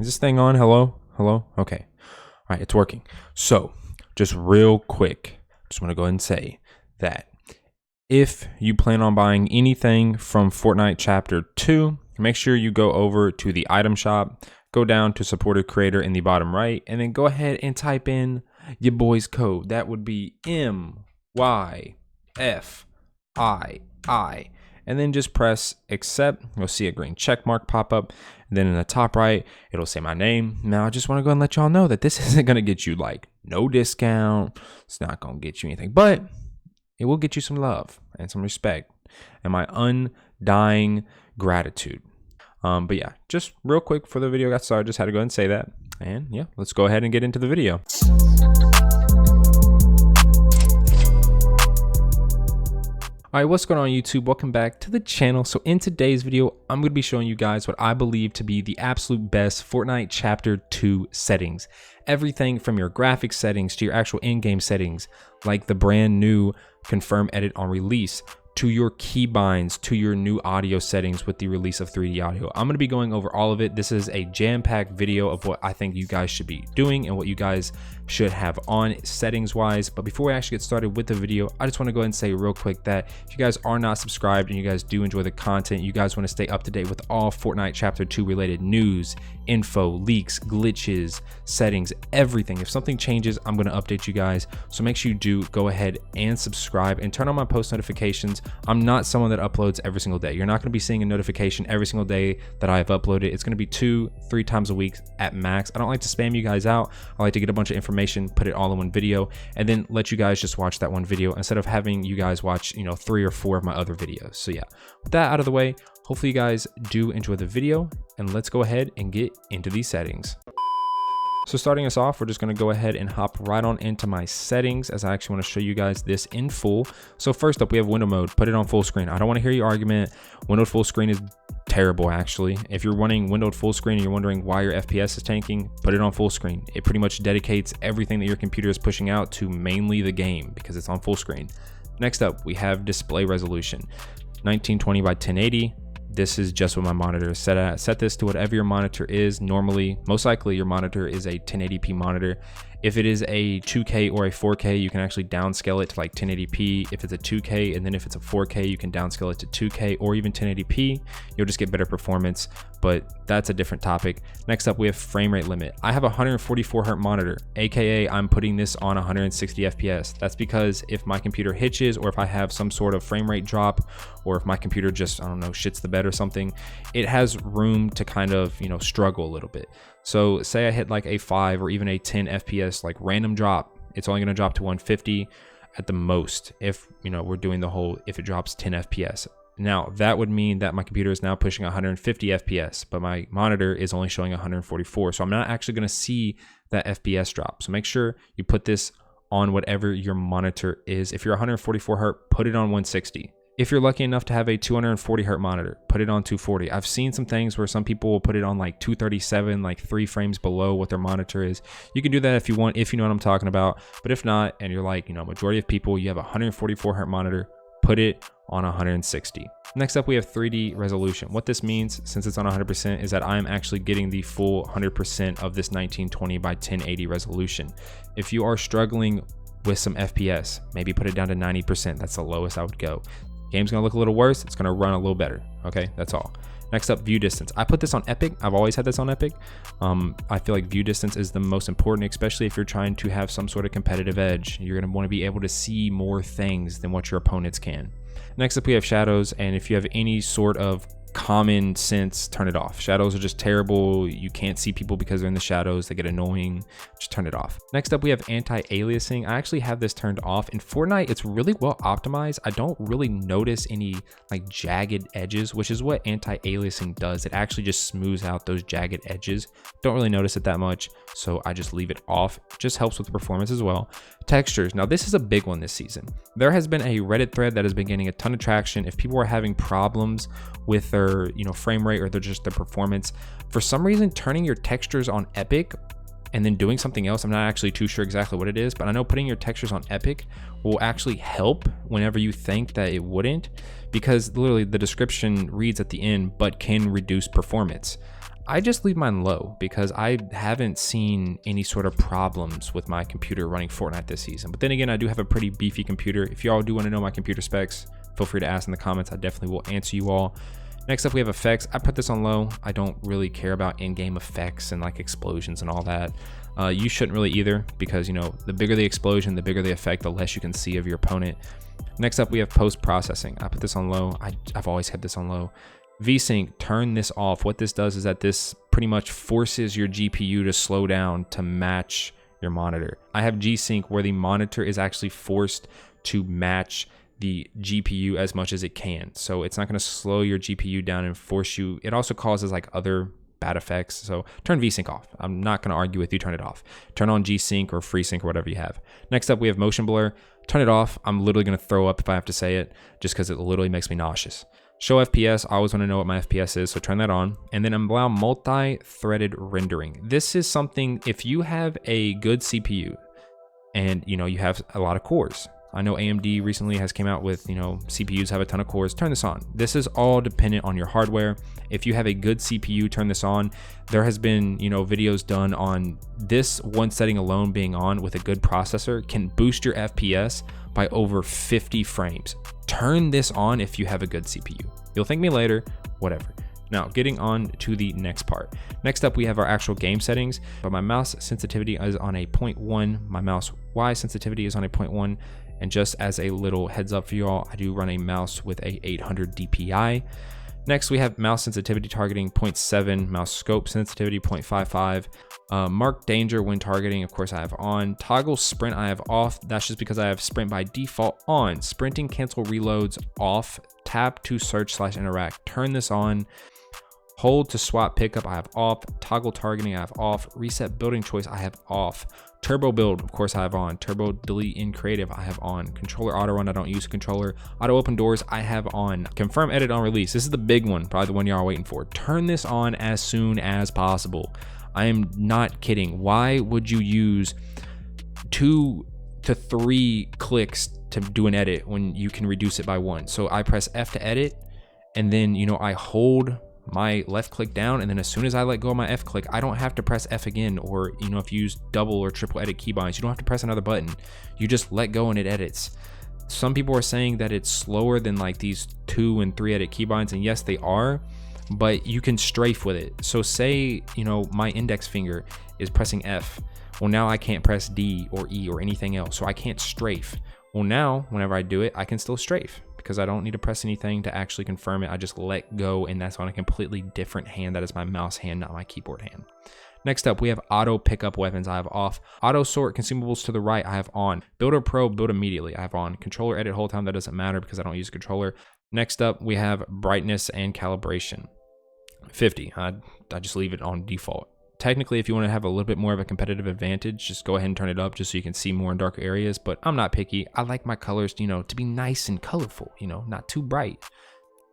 Is this thing on? Hello? Hello? Okay. All right, it's working. So, just real quick, just want to go ahead and say that if you plan on buying anything from Fortnite Chapter 2, make sure you go over to the item shop, go down to Support-A-Creator in the bottom right, and then go ahead and type in your boy's code. That would be myfii. And then just press accept. You'll see a green check mark pop up. And then in the top right, it'll say my name. Now I just want to go and let y'all know that this isn't going to get you like no discount. It's not going to get you anything, but it will get you some love and some respect and my undying gratitude. But yeah, just real quick before the video got started, just had to go ahead and say that. And yeah, let's go ahead and get into the video. All right, what's going on YouTube? Welcome back to the channel. So in today's video, I'm going to be showing you guys what I believe to be the absolute best Fortnite Chapter 2 settings. Everything from your graphics settings to your actual in-game settings, like the brand new confirm edit on release, to your keybinds, to your new audio settings with the release of 3D audio. I'm going to be going over all of it. This is a jam-packed video of what I think you guys should be doing and what you guys should have on settings wise. But before we actually get started with the video, I just want to go ahead and say real quick that if you guys are not subscribed and you guys do enjoy the content, you guys want to stay up to date with all Fortnite Chapter 2 related news, info, leaks, glitches, settings, everything. If something changes, I'm going to update you guys. So make sure you do go ahead and subscribe and turn on my post notifications. I'm not someone that uploads every single day. You're not going to be seeing a notification every single day that I have uploaded. It's going to be 2-3 times a week at max. I don't like to spam you guys out. I like to get a bunch of information, put it all in one video, and then let you guys just watch that one video instead of having you guys watch, 3 or 4 of my other videos. So yeah, with that out of the way, hopefully you guys do enjoy the video, and let's go ahead and get into these settings. So starting us off, we're just going to go ahead and hop right on into my settings, as I actually want to show you guys this in full. So first up, we have window mode. Put it on full screen. I don't want to hear your argument. Windowed full screen is terrible, actually. If you're running windowed full screen and you're wondering why your FPS is tanking, put it on full screen. It pretty much dedicates everything that your computer is pushing out to mainly the game because it's on full screen. Next up, we have display resolution, 1920 by 1080. This is just what my monitor is set at. Set this to whatever your monitor is. Normally, most likely your monitor is a 1080p monitor. If it is a 2K or a 4K, you can actually downscale it to like 1080p. If it's a 2K, and then if it's a 4K, you can downscale it to 2K or even 1080p. You'll just get better performance, but that's a different topic. Next up, we have frame rate limit. I have a 144 hertz monitor, aka I'm putting this on 160 FPS. That's because if my computer hitches, or if I have some sort of frame rate drop, or if my computer just, I don't know, shits the bed or something, it has room to kind of, struggle a little bit. So say I hit like a 5 or even a 10 FPS, like random drop, it's only going to drop to 150 at the most. If, we're doing the whole, if it drops 10 FPS. Now that would mean that my computer is now pushing 150 FPS, but my monitor is only showing 144. So I'm not actually going to see that FPS drop. So make sure you put this on whatever your monitor is. If you're 144 hertz, put it on 160. If you're lucky enough to have a 240 hertz monitor, put it on 240. I've seen some things where some people will put it on like 237, like 3 frames below what their monitor is. You can do that if you want, if you know what I'm talking about. But if not, and you're like, majority of people, you have a 144 hertz monitor, put it on 160. Next up, we have 3D resolution. What this means, since it's on 100%, is that I'm actually getting the full 100% of this 1920 by 1080 resolution. If you are struggling with some FPS, maybe put it down to 90%. That's the lowest I would go. Game's gonna look a little worse, it's gonna run a little better. Okay, that's all. Next up, view distance. I put this on Epic. I've always had this on Epic. I feel like view distance is the most important, especially if you're trying to have some sort of competitive edge. You're gonna wanna be able to see more things than what your opponents can. Next up, we have shadows, and if you have any sort of common sense, turn it off. Shadows are just terrible. You can't see people because they're in the shadows. They get annoying. Just turn it off. Next up, we have anti-aliasing. I actually have this turned off. In Fortnite, it's really well optimized. I don't really notice any like jagged edges, which is what anti-aliasing does. It actually just smooths out those jagged edges. Don't really notice it that much, so I just leave it off. It just helps with the performance as well. Textures. Now this is a big one this season. There has been a Reddit thread that has been getting a ton of traction. If people are having problems with their frame rate or their performance, for some reason turning your textures on Epic and then doing something else, I'm not actually too sure exactly what it is, but I know putting your textures on Epic will actually help whenever you think that it wouldn't, because literally the description reads at the end, but can reduce performance. I just leave mine low because I haven't seen any sort of problems with my computer running Fortnite this season. But then again, I do have a pretty beefy computer. If y'all do want to know my computer specs, feel free to ask in the comments. I definitely will answer you all. Next up, we have effects. I put this on low. I don't really care about in-game effects and like explosions and all that. You shouldn't really either, because you know, the bigger the explosion, the bigger the effect, the less you can see of your opponent. Next up, we have post-processing. I put this on low. I've always had this on low. VSync, turn this off. What this does is that this pretty much forces your GPU to slow down to match your monitor. I have G-Sync where the monitor is actually forced to match the GPU as much as it can. So it's not going to slow your GPU down and force you. It also causes like other bad effects. So turn VSync off. I'm not going to argue with you, turn it off. Turn on G-Sync or FreeSync or whatever you have. Next up, we have motion blur. Turn it off. I'm literally going to throw up if I have to say it, just because it literally makes me nauseous. Show FPS, I always want to know what my FPS is, so turn that on. And then allow multi-threaded rendering. This is something, if you have a good CPU and you know you have a lot of cores. I know AMD recently has came out with, you know, CPUs have a ton of cores, turn this on. This is all dependent on your hardware. If you have a good CPU, turn this on. There has been, you know, videos done on this one setting alone being on with a good processor can boost your FPS by over 50 frames. Turn this on if you have a good CPU. You'll thank me later, whatever. Now, getting on to the next part. Next up, we have our actual game settings. But my mouse sensitivity is on a 0.1. My mouse Y sensitivity is on a 0.1. And just as a little heads up for y'all, I do run a mouse with a 800 DPI. Next, we have mouse sensitivity targeting 0.7, mouse scope sensitivity 0.55. Mark danger when targeting, of course, I have on. Toggle sprint, I have off. That's just because I have sprint by default on. Sprinting cancel reloads off. Tap to search/interact. Turn this on. Hold to swap pickup, I have off. Toggle targeting, I have off. Reset building choice, I have off. Turbo build, of course, I have on. Turbo delete in creative, I have on. Controller auto run, I don't use a controller. Auto open doors, I have on. Confirm edit on release. This is the big one, probably the one y'all are waiting for. Turn this on as soon as possible. I am not kidding. Why would you use 2 to 3 clicks to do an edit when you can reduce it by 1? So I press F to edit, and then, you know, I hold my left click down, and then as soon as I let go of my F click, I don't have to press F again. Or, you know, if you use double or triple edit keybinds, you don't have to press another button. You just let go and it edits. Some people are saying that it's slower than like these 2 and 3 edit keybinds, and yes, they are, but you can strafe with it. So say, you know, my index finger is pressing F. Well, now I can't press D or E or anything else, so I can't strafe. Well, now whenever I do it, I can still strafe, because I don't need to press anything to actually confirm it. I just let go, and that's on a completely different hand. That is my mouse hand, not my keyboard hand. Next up, we have auto pickup weapons, I have off. Auto sort consumables to the right, I have on. Build a pro, build immediately, I have on. Controller edit whole time, that doesn't matter because I don't use a controller. Next up, we have brightness and calibration. 50, I just leave it on default. Technically, if you want to have a little bit more of a competitive advantage, just go ahead and turn it up just so you can see more in darker areas. But I'm not picky. I like my colors, you know, to be nice and colorful, you know, not too bright.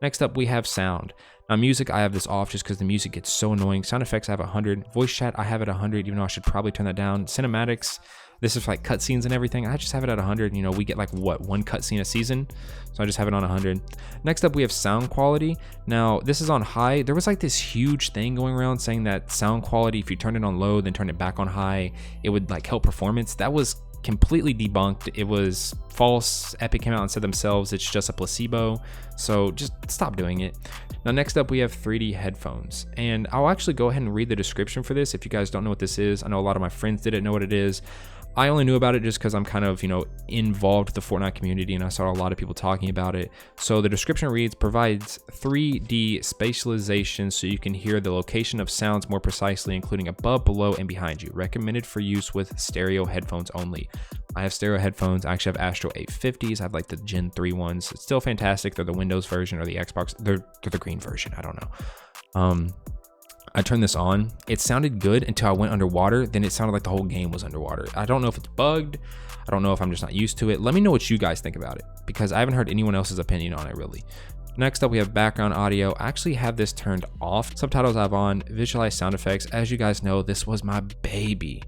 Next up, we have sound. Now, music, I have this off just because the music gets so annoying. Sound effects, I have 100. Voice chat, I have it 100, even though I should probably turn that down. Cinematics, this is like cutscenes and everything. I just have it at 100. You know, we get like what, 1 cutscene a season, so I just have it on 100. Next up, we have sound quality. Now, this is on high. There was like this huge thing going around saying that sound quality, if you turn it on low, then turn it back on high, it would like help performance. That was completely debunked. It was false. Epic came out and said themselves it's just a placebo, so just stop doing it. Now, next up, we have 3D headphones, and I'll actually go ahead and read the description for this if you guys don't know what this is. I know a lot of my friends didn't know what it is. I only knew about it just because I'm kind of, you know, involved with the Fortnite community, and I saw a lot of people talking about it. So the description reads, provides 3D spatialization so you can hear the location of sounds more precisely, including above, below, and behind you. Recommended for use with stereo headphones only. I have stereo headphones. I actually have Astro 850s. I have like the Gen 3 ones. It's still fantastic. They're the Windows version or the Xbox. They're the green version. I don't know. I turned this on. It sounded good until I went underwater. Then it sounded like the whole game was underwater. I don't know if it's bugged. I don't know if I'm just not used to it. Let me know what you guys think about it, because I haven't heard anyone else's opinion on it really. Next up, we have background audio. I actually have this turned off. Subtitles I have on. Visualize sound effects. As you guys know, this was my baby.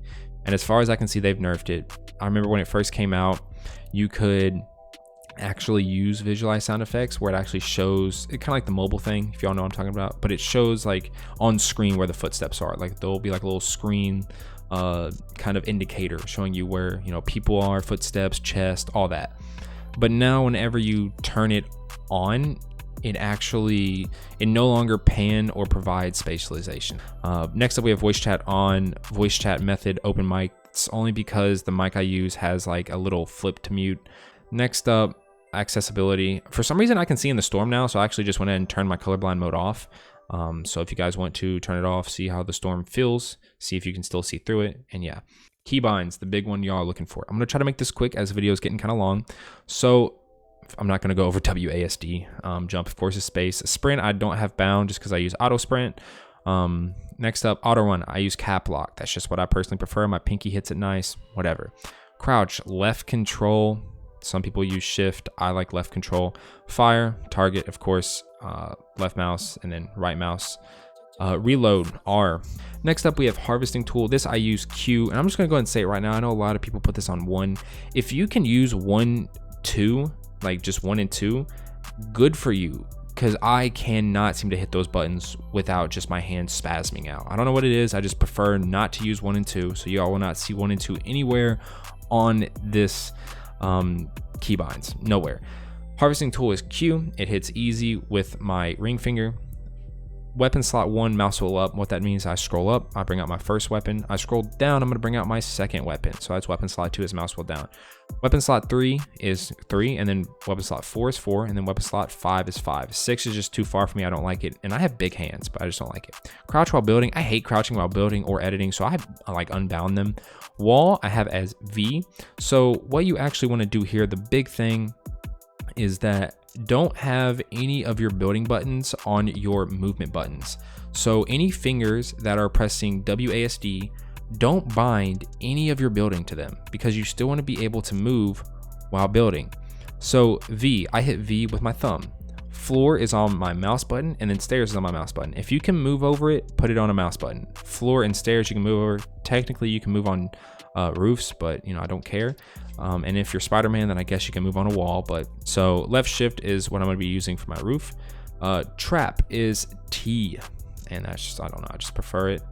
And as far as I can see, they've nerfed it. I remember when it first came out, you could actually use visualize sound effects where it actually shows it, kind of like the mobile thing, if y'all know what I'm talking about, but it shows like on screen where the footsteps are. Like there'll be like a little screen kind of indicator showing you where, you know, people are, footsteps, chest, all that. But now whenever you turn it on, it no longer pan or provides spatialization. Next up, we have voice chat on. Voice chat method open mic. It's only because the mic I use has like a little flip to mute. Next up, accessibility. For some reason I can see in the storm now, so I actually just went ahead and turned my colorblind mode off. So if you guys want to turn it off, see how the storm feels, see if you can still see through it. And yeah, keybinds, the big one y'all are looking for. I'm gonna try to make this quick as the video is getting kind of long. So I'm not gonna go over WASD. Jump, of course, is space. Sprint, I don't have bound just because I use auto sprint. Next up, auto run, I use cap lock. That's just what I personally prefer. My pinky hits it nice, whatever. Crouch, left control. Some people use shift. I like left control. Fire, target, of course, left mouse and then right mouse. Reload, R. Next up, we have harvesting tool. This I use Q, and I'm just gonna go ahead and say it right now. I know a lot of people put this on 1. If you can use 1, 2, like just 1 and 2, good for you, because I cannot seem to hit those buttons without just my hand spasming out. I don't know what it is. I just prefer not to use 1 and 2, so y'all will not see 1 and 2 anywhere on this keybinds, nowhere. Harvesting tool is Q. It hits easy with my ring finger. Weapon slot 1, mouse wheel up. What that means, I scroll up, I bring out my first weapon. I scroll down, I'm gonna bring out my second weapon. So that's weapon slot 2 is mouse wheel down. Weapon slot 3 is 3, and then weapon slot 4 is 4, and then weapon slot 5 is 5. 6 is just too far for me, I don't like it. And I have big hands, but I just don't like it. Crouch while building, I hate crouching while building or editing, so I like unbound them. Wall, I have as V. So what you actually wanna do here, the big thing is that don't have any of your building buttons on your movement buttons. So any fingers that are pressing WASD, don't bind any of your building to them because you still want to be able to move while building. So V, I hit V with my thumb. Floor is on my mouse button, and then stairs is on my mouse button. If you can move over it, put it on a mouse button. Floor and stairs you can move over. Technically you can move on roofs, but you know, I don't care. And if you're Spider-Man, then I guess you can move on a wall. But so left shift is what I'm gonna be using for my roof. Trap is T, and that's just, I don't know, I just prefer it.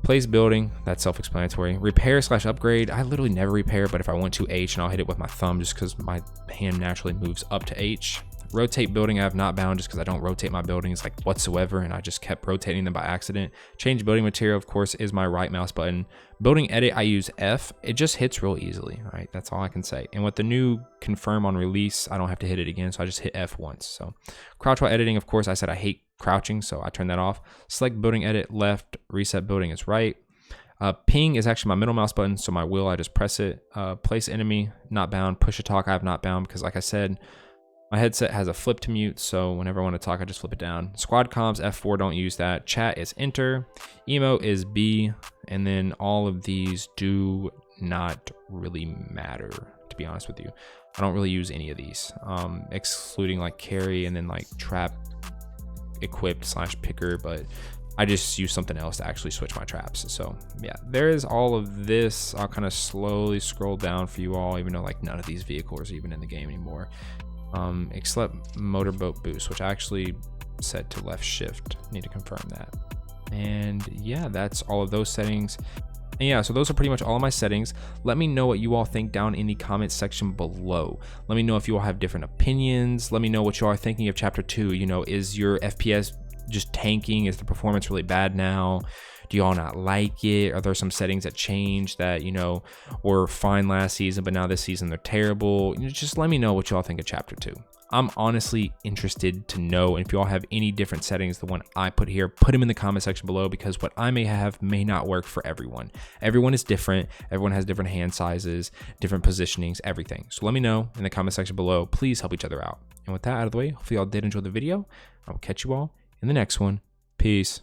Place building, that's self-explanatory. Repair / upgrade, I literally never repair, but if I want to H, and I'll hit it with my thumb just because my hand naturally moves up to H. Rotate building, I have not bound just because I don't rotate my buildings like whatsoever, and I just kept rotating them by accident. Change building material, of course, is my right mouse button. Building edit, I use F. It just hits real easily, right? That's all I can say. And with the new confirm on release, I don't have to hit it again, so I just hit F once. So crouch while editing, of course, I said I hate crouching, so I turned that off. Select building edit left, reset building is right. Ping is actually my middle mouse button, so my wheel, I just press it. Place enemy, not bound. Push to talk, I have not bound because like I said, my headset has a flip to mute, so whenever I want to talk, I just flip it down. Squad comms, F4, don't use that. Chat is enter. Emote is B, and then all of these do not really matter, to be honest with you. I don't really use any of these, excluding like carry and then like trap equipped / picker, but I just use something else to actually switch my traps. So yeah, there is all of this. I'll kind of slowly scroll down for you all, even though like none of these vehicles are even in the game anymore. Except motorboat boost, which I actually set to left shift. Need to confirm that. And yeah, that's all of those settings. And yeah, so those are pretty much all of my settings. Let me know what you all think down in the comment section below. Let me know if you all have different opinions. Let me know what you all are thinking of chapter 2. You know, is your FPS just tanking? Is the performance really bad now? Do y'all not like it? Are there some settings that changed that, you know, were fine last season, but now this season they're terrible? You know, just let me know what y'all think of chapter 2. I'm honestly interested to know. And if y'all have any different settings, the one I put here, put them in the comment section below, because what I may have may not work for everyone. Everyone is different. Everyone has different hand sizes, different positionings, everything. So let me know in the comment section below. Please help each other out. And with that out of the way, hopefully y'all did enjoy the video. I will catch you all in the next one. Peace.